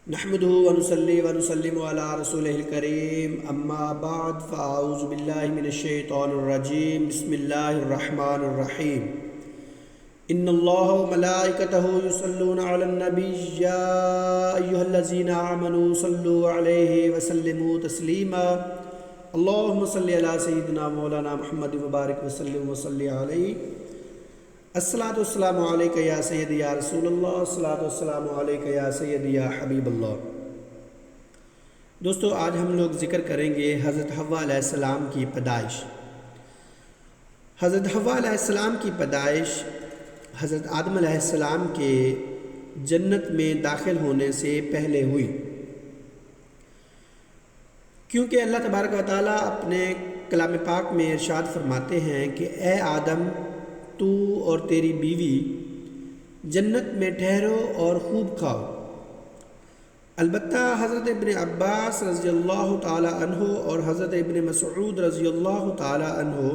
نحمده ونصلي ونسلم على رسوله الكريم اما بعد فاعوذ بالله من الشيطان الرجيم بسم الله الرحمن الرحيم ان الله وملائكته يصلون على النبي يا ايها الذين امنوا صلوا عليه وسلموا تسليما اللهم صل على سيدنا مولانا محمد وبارك وسلم وصل عليه الصلاۃ والسلام علیکہ یا سیدی یا رسول اللہ، الصلاۃ والسلام علیکہ یا سیدی یا حبیب اللہ۔ دوستو، آج ہم لوگ ذکر کریں گے حضرت حوا علیہ السلام کی پیدائش۔ حضرت حوا علیہ السلام کی پیدائش حضرت آدم علیہ السلام کے جنت میں داخل ہونے سے پہلے ہوئی، کیونکہ اللہ تبارک و تعالیٰ اپنے کلام پاک میں ارشاد فرماتے ہیں کہ اے آدم، تو اور تیری بیوی جنت میں ٹھہرو اور خوب کھاؤ۔ البتہ حضرت ابن عباس رضی اللہ تعالی عنہ اور حضرت ابن مسعود رضی اللہ تعالی عنہ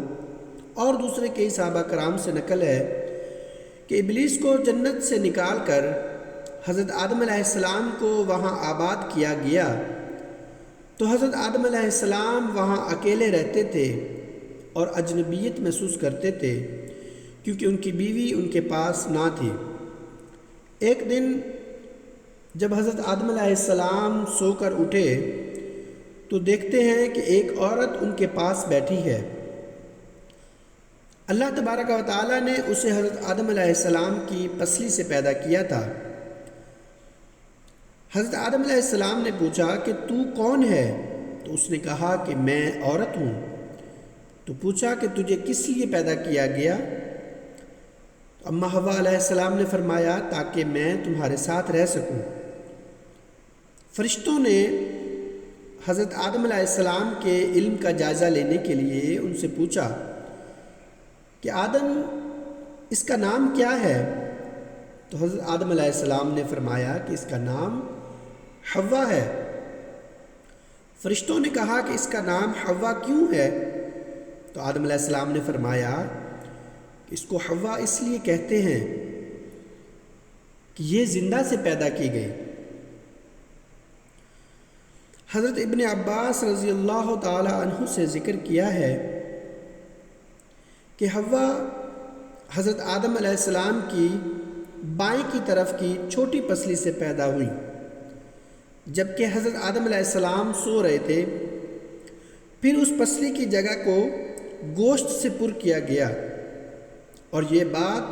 اور دوسرے کئی صحابہ کرام سے نقل ہے کہ ابلیس کو جنت سے نکال کر حضرت آدم علیہ السلام کو وہاں آباد کیا گیا، تو حضرت آدم علیہ السلام وہاں اکیلے رہتے تھے اور اجنبیت محسوس کرتے تھے، کیونکہ ان کی بیوی ان کے پاس نہ تھی۔ ایک دن جب حضرت آدم علیہ السلام سو کر اٹھے تو دیکھتے ہیں کہ ایک عورت ان کے پاس بیٹھی ہے۔ اللہ تبارک و تعالیٰ نے اسے حضرت آدم علیہ السلام کی پسلی سے پیدا کیا تھا۔ حضرت آدم علیہ السلام نے پوچھا کہ تو کون ہے؟ تو اس نے کہا کہ میں عورت ہوں۔ تو پوچھا کہ تجھے کس لیے پیدا کیا گیا؟ اما حوا علیہ السلام نے فرمایا تاکہ میں تمہارے ساتھ رہ سکوں۔ فرشتوں نے حضرت آدم علیہ السلام کے علم کا جائزہ لینے کے لیے ان سے پوچھا کہ آدم، اس کا نام کیا ہے؟ تو حضرت آدم علیہ السلام نے فرمایا کہ اس کا نام حوا ہے۔ فرشتوں نے کہا کہ اس کا نام حوا کیوں ہے؟ تو آدم علیہ السلام نے فرمایا اس کو حوا اس لیے کہتے ہیں کہ یہ زندہ سے پیدا کی گئی۔ حضرت ابن عباس رضی اللہ تعالی عنہ سے ذکر کیا ہے کہ حوا حضرت آدم علیہ السلام کی بائیں کی طرف کی چھوٹی پسلی سے پیدا ہوئی، جبکہ حضرت آدم علیہ السلام سو رہے تھے۔ پھر اس پسلی کی جگہ کو گوشت سے پر کیا گیا، اور یہ بات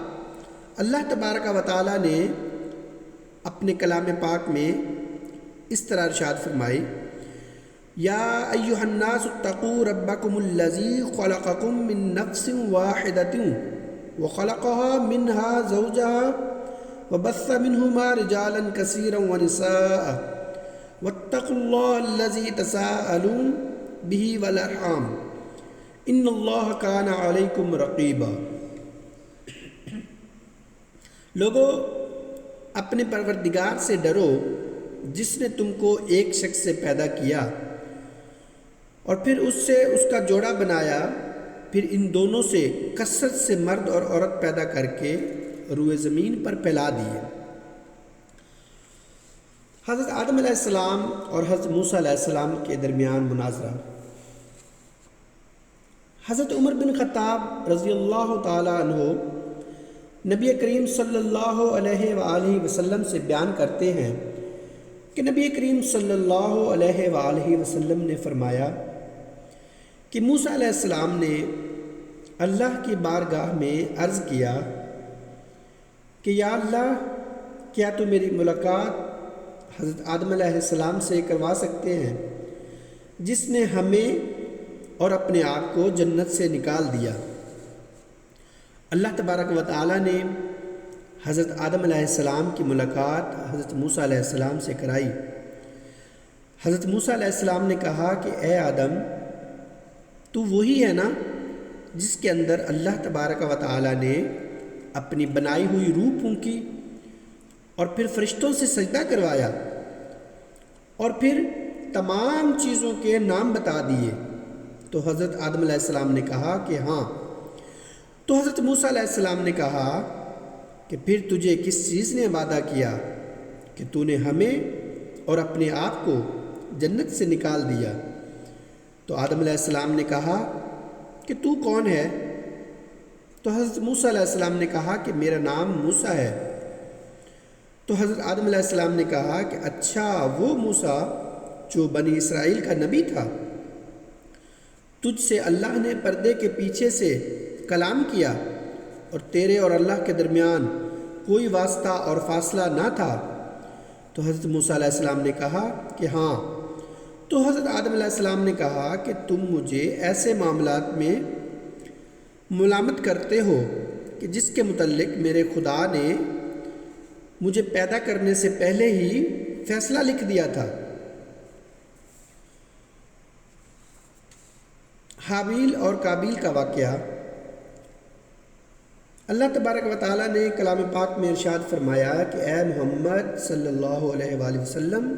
اللہ تبارک و تعالیٰ نے اپنے کلام پاک میں اس طرح ارشاد فرمائی، یا ایھا الناس اتقوا ربکم الذی خلقکم من نفس واحدۃ وخلقها منها زوجها وبث منهما رجالا کثیرا ونساء واتقوا اللہ الذی تساءلون به والارحام ان اللہ کان علیکم رقیبا۔ لوگو، اپنے پروردگار سے ڈرو جس نے تم کو ایک شخص سے پیدا کیا اور پھر اس سے اس کا جوڑا بنایا، پھر ان دونوں سے کثرت سے مرد اور عورت پیدا کر کے روئے زمین پر پھیلا دیے۔ حضرت آدم علیہ السلام اور حضرت موسیٰ علیہ السلام کے درمیان مناظرہ۔ حضرت عمر بن خطاب رضی اللہ تعالی عنہ نبی کریم صلی اللہ علیہ وآلہ وسلم سے بیان کرتے ہیں کہ نبی کریم صلی اللہ علیہ وآلہ وسلم نے فرمایا کہ موسیٰ علیہ السلام نے اللہ کی بارگاہ میں عرض کیا کہ یا اللہ، کیا تو میری ملاقات حضرت آدم علیہ السلام سے کروا سکتے ہیں جس نے ہمیں اور اپنے آپ کو جنت سے نکال دیا؟ اللہ تبارک و تعالیٰ نے حضرت آدم علیہ السلام کی ملاقات حضرت موسیٰ علیہ السلام سے کرائی۔ حضرت موسیٰ علیہ السلام نے کہا کہ اے آدم، تو وہی ہے نا جس کے اندر اللہ تبارک و تعالیٰ نے اپنی بنائی ہوئی روح پھونکی اور پھر فرشتوں سے سجدہ کروایا اور پھر تمام چیزوں کے نام بتا دیے؟ تو حضرت آدم علیہ السلام نے کہا کہ ہاں۔ تو حضرت موسیٰ علیہ السلام نے کہا کہ پھر تجھے کس چیز نے وعدہ کیا کہ تو نے ہمیں اور اپنے آپ کو جنت سے نکال دیا۔ تو آدم علیہ السلام نے کہا کہ تو کون ہے؟ تو حضرت موسیٰ علیہ السلام نے کہا کہ میرا نام موسیٰ ہے۔ تو حضرت آدم علیہ السلام نے کہا کہ اچھا، وہ موسیٰ جو بنی اسرائیل کا نبی تھا، تجھ سے اللہ نے پردے کے پیچھے سے کلام کیا اور تیرے اور اللہ کے درمیان کوئی واسطہ اور فاصلہ نہ تھا؟ تو حضرت موسیٰ علیہ السلام نے کہا کہ ہاں۔ تو حضرت آدم علیہ السلام نے کہا کہ تم مجھے ایسے معاملات میں ملامت کرتے ہو کہ جس کے متعلق میرے خدا نے مجھے پیدا کرنے سے پہلے ہی فیصلہ لکھ دیا تھا۔ حابیل اور قابیل کا واقعہ۔ اللہ تبارک و تعالیٰ نے کلام پاک میں ارشاد فرمایا کہ اے محمد صلی اللہ علیہ وآلہ وسلم،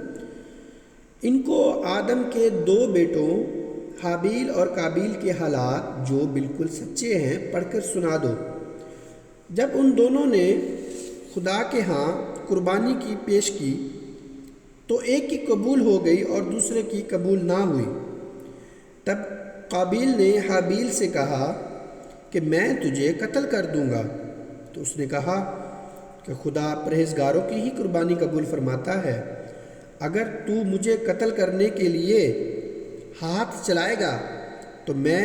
ان کو آدم کے 2 بیٹوں حابیل اور قابیل کے حالات جو بالکل سچے ہیں پڑھ کر سنا دو۔ جب ان دونوں نے خدا کے ہاں قربانی کی پیش کی تو ایک کی قبول ہو گئی اور دوسرے کی قبول نہ ہوئی۔ تب قابیل نے حابیل سے کہا کہ میں تجھے قتل کر دوں گا۔ تو اس نے کہا کہ خدا پرہیزگاروں کی ہی قربانی قبول فرماتا ہے، اگر تو مجھے قتل کرنے کے لیے ہاتھ چلائے گا تو میں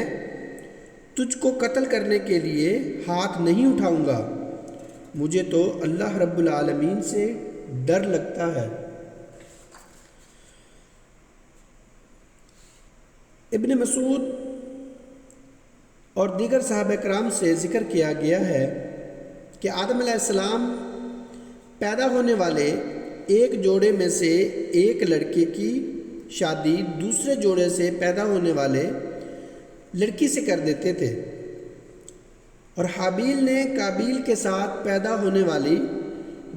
تجھ کو قتل کرنے کے لیے ہاتھ نہیں اٹھاؤں گا، مجھے تو اللہ رب العالمین سے ڈر لگتا ہے۔ ابن مسعود اور دیگر صحابہ کرام سے ذکر کیا گیا ہے کہ آدم علیہ السلام پیدا ہونے والے ایک جوڑے میں سے ایک لڑکے کی شادی دوسرے جوڑے سے پیدا ہونے والے لڑکی سے کر دیتے تھے، اور حابیل نے قابیل کے ساتھ پیدا ہونے والی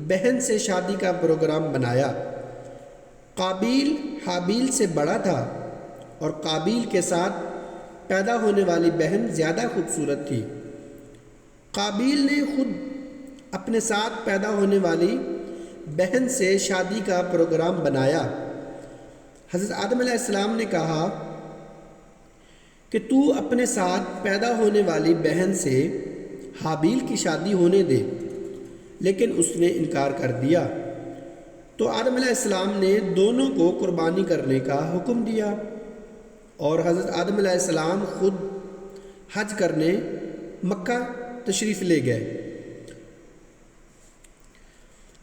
بہن سے شادی کا پروگرام بنایا۔ قابیل حابیل سے بڑا تھا اور قابیل کے ساتھ پیدا ہونے والی بہن زیادہ خوبصورت تھی۔ قابیل نے خود اپنے ساتھ پیدا ہونے والی بہن سے شادی کا پروگرام بنایا۔ حضرت آدم علیہ السلام نے کہا کہ تو اپنے ساتھ پیدا ہونے والی بہن سے حابیل کی شادی ہونے دے، لیکن اس نے انکار کر دیا۔ تو آدم علیہ السلام نے دونوں کو قربانی کرنے کا حکم دیا اور حضرت آدم علیہ السلام خود حج کرنے مکہ تشریف لے گئے۔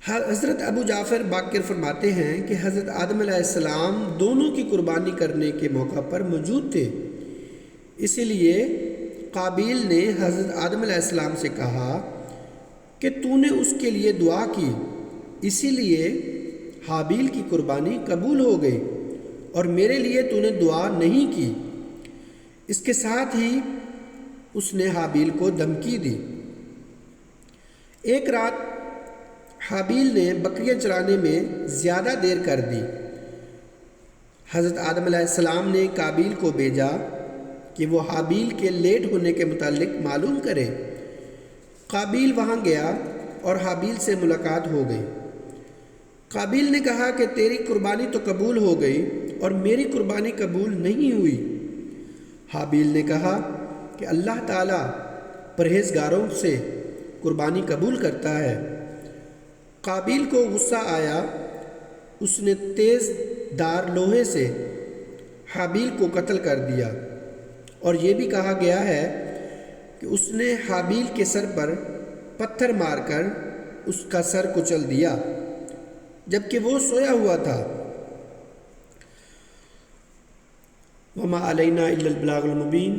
حضرت ابو جعفر باقر فرماتے ہیں کہ حضرت آدم علیہ السلام دونوں کی قربانی کرنے کے موقع پر موجود تھے، اسی لیے قابیل نے حضرت آدم علیہ السلام سے کہا کہ تو نے اس کے لیے دعا کی، اسی لیے حابیل کی قربانی قبول ہو گئی اور میرے لیے تو نے دعا نہیں کی۔ اس کے ساتھ ہی اس نے حابیل کو دھمکی دی۔ ایک رات حابیل نے بکریاں چرانے میں زیادہ دیر کر دی۔ حضرت آدم علیہ السلام نے قابیل کو بھیجا کہ وہ حابیل کے لیٹ ہونے کے متعلق معلوم کرے۔ قابیل وہاں گیا اور حابیل سے ملاقات ہو گئی۔ قابیل نے کہا کہ تیری قربانی تو قبول ہو گئی اور میری قربانی قبول نہیں ہوئی۔ حابیل نے کہا کہ اللہ تعالیٰ پرہیزگاروں سے قربانی قبول کرتا ہے۔ قابیل کو غصہ آیا، اس نے تیز دار لوہے سے حابیل کو قتل کر دیا، اور یہ بھی کہا گیا ہے کہ اس نے حابیل کے سر پر پتھر مار کر اس کا سر کچل دیا جبکہ وہ سویا ہوا تھا۔ وما علینا الا البلاغ المبین۔